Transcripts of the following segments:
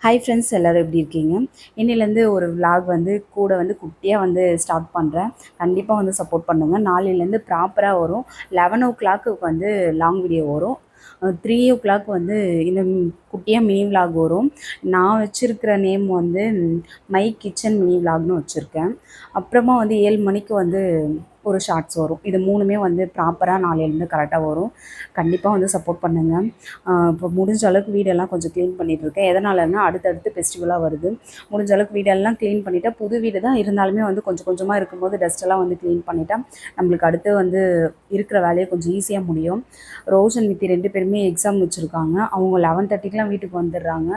Hi friends, எல்லோரும் எப்படி இருக்கீங்க? இன்னிலேருந்து ஒரு விலாக் கூட குட்டியாக ஸ்டார்ட் பண்ணுறேன். கண்டிப்பாக சப்போர்ட் பண்ணுங்கள். நாளையிலேருந்து ப்ராப்பராக வரும். 11 o'clock லாங் வீடியோ வரும். 3 o'clock இந்த குட்டியாக மினி விலாக் வரும். நான் வச்சுருக்கிற நேம் மை கிச்சன் மினி விலாக்னு வச்சுருக்கேன். அப்புறமா 7 மணிக்கு ஒரு ஷார்ட்ஸ் வரும். இது 3மே ப்ராப்பராக நாளையிலேருந்து கரெக்டாக வரும். கண்டிப்பாக சப்போர்ட் பண்ணுங்கள். இப்போ முடிஞ்ச அளவுக்கு வீடெல்லாம் கொஞ்சம் க்ளீன் பண்ணிகிட்ருக்கேன். எதனாலன்னா அடுத்தடுத்து ஃபெஸ்டிவலாக வருது. முடிஞ்ச அளவுக்கு வீடெல்லாம் க்ளீன் பண்ணிவிட்டா, புது வீடு தான் இருந்தாலுமே கொஞ்சம் கொஞ்சமாக இருக்கும்போது டஸ்ட்டெல்லாம் க்ளீன் பண்ணிட்டா நம்மளுக்கு அடுத்து இருக்கிற வேலையை கொஞ்சம் ஈஸியாக முடியும். ரோஷன் வித்தி 2 பேருமே எக்ஸாம் வச்சுருக்காங்க. அவங்க 11:30க்கெலாம் வீட்டுக்கு வந்துடுறாங்க.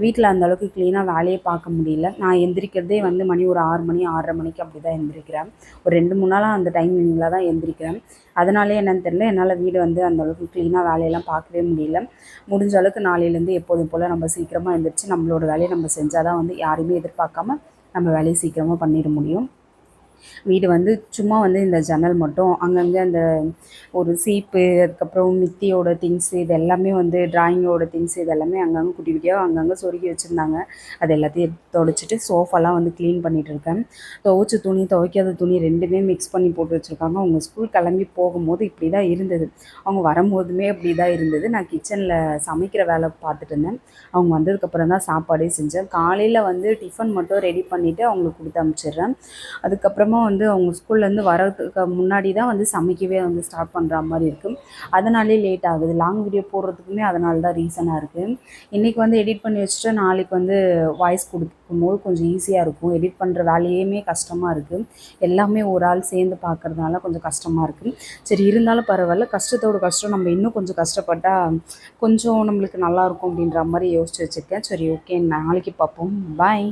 வீட்டில் அந்தளவுக்கு க்ளீனாக வேலையை பார்க்க முடியல. நான் எந்திரிக்கிறதே மணி ஒரு 6 மணி 6:30 மணிக்கு அப்படி தான் எந்திரிக்கிறேன். ஒரு 2-3 நாளாக அந்த டைமிங்கில் தான் எந்திரிக்கிறேன். அதனாலே என்னன்னு தெரியல, என்னால் வீடு அந்தளவுக்கு க்ளீனாக வேலையெல்லாம் பார்க்கவே முடியல. முடிஞ்ச அளவுக்கு நாளையிலேருந்து எப்போதும் போல் நம்ம சீக்கிரமாக எழுந்திரிச்சு நம்மளோட வேலையை நம்ம செஞ்சால் தான் யாரையுமே எதிர்பார்க்காம நம்ம வேலையை சீக்கிரமாக பண்ணிட முடியும். வீடு சும்மா இந்த ஜன்னல் மட்டும் அங்கங்கே அந்த ஒரு சீப்பு, அதுக்கப்புறம் மித்தியோட திங்ஸு, இது எல்லாமே ட்ராயிங்கோட திங்ஸு இது எல்லாமே அங்கங்கே குட்டி குட்டியாக அங்கங்கே சொருகி வச்சுருந்தாங்க. அது எல்லாத்தையும் துடைச்சிட்டு சோஃபாலாம் க்ளீன் பண்ணிகிட்ருக்கேன். துவைச்ச துணி துவைக்காத துணி 2மே மிக்ஸ் பண்ணி போட்டு வச்சுருக்காங்க. அவங்க ஸ்கூல் கிளம்பி போகும்போது இப்படி தான் இருந்தது. அவங்க வரும்போதுமே அப்படி தான் இருந்தது. நான் கிச்சனில் சமைக்கிற வேலை பார்த்துட்டு இருந்தேன். அவங்க வந்ததுக்கப்புறம் தான் சாப்பாடே செஞ்சேன். காலையில் டிஃபன் மட்டும் ரெடி பண்ணிவிட்டு அவங்களுக்கு கொடுத்து அனுப்பிச்சிடுறேன். அதுக்கப்புறமா அவங்க ஸ்கூல்லேருந்து வரதுக்கு முன்னாடி தான் சமைக்கவே ஸ்டார்ட் பண்ணுற மாதிரி இருக்குது. அதனாலே லேட் ஆகுது. லாங் வீடியோ போடுறதுக்குமே அதனால தான் ரீசனாக இருக்குது. இன்றைக்கி எடிட் பண்ணி வச்சுட்டு நாளைக்கு வாய்ஸ் கொடுக்கும்போது கொஞ்சம் ஈஸியாக இருக்கும். எடிட் பண்ணுற வேலையுமே கஷ்டமாக இருக்குது. எல்லாமே ஒரு ஆள் சேர்ந்து பார்க்குறதுனால கொஞ்சம் கஷ்டமாக இருக்குது. சரி, இருந்தாலும் பரவாயில்ல. கஷ்டத்தோட கஷ்டம் நம்ம இன்னும் கொஞ்சம் கஷ்டப்பட்டால் கொஞ்சம் நம்மளுக்கு நல்லாயிருக்கும் அப்படின்ற மாதிரி யோசிச்சு வச்சுருக்கேன். சரி, ஓகே, நாளைக்கு பார்ப்போம். பாய்.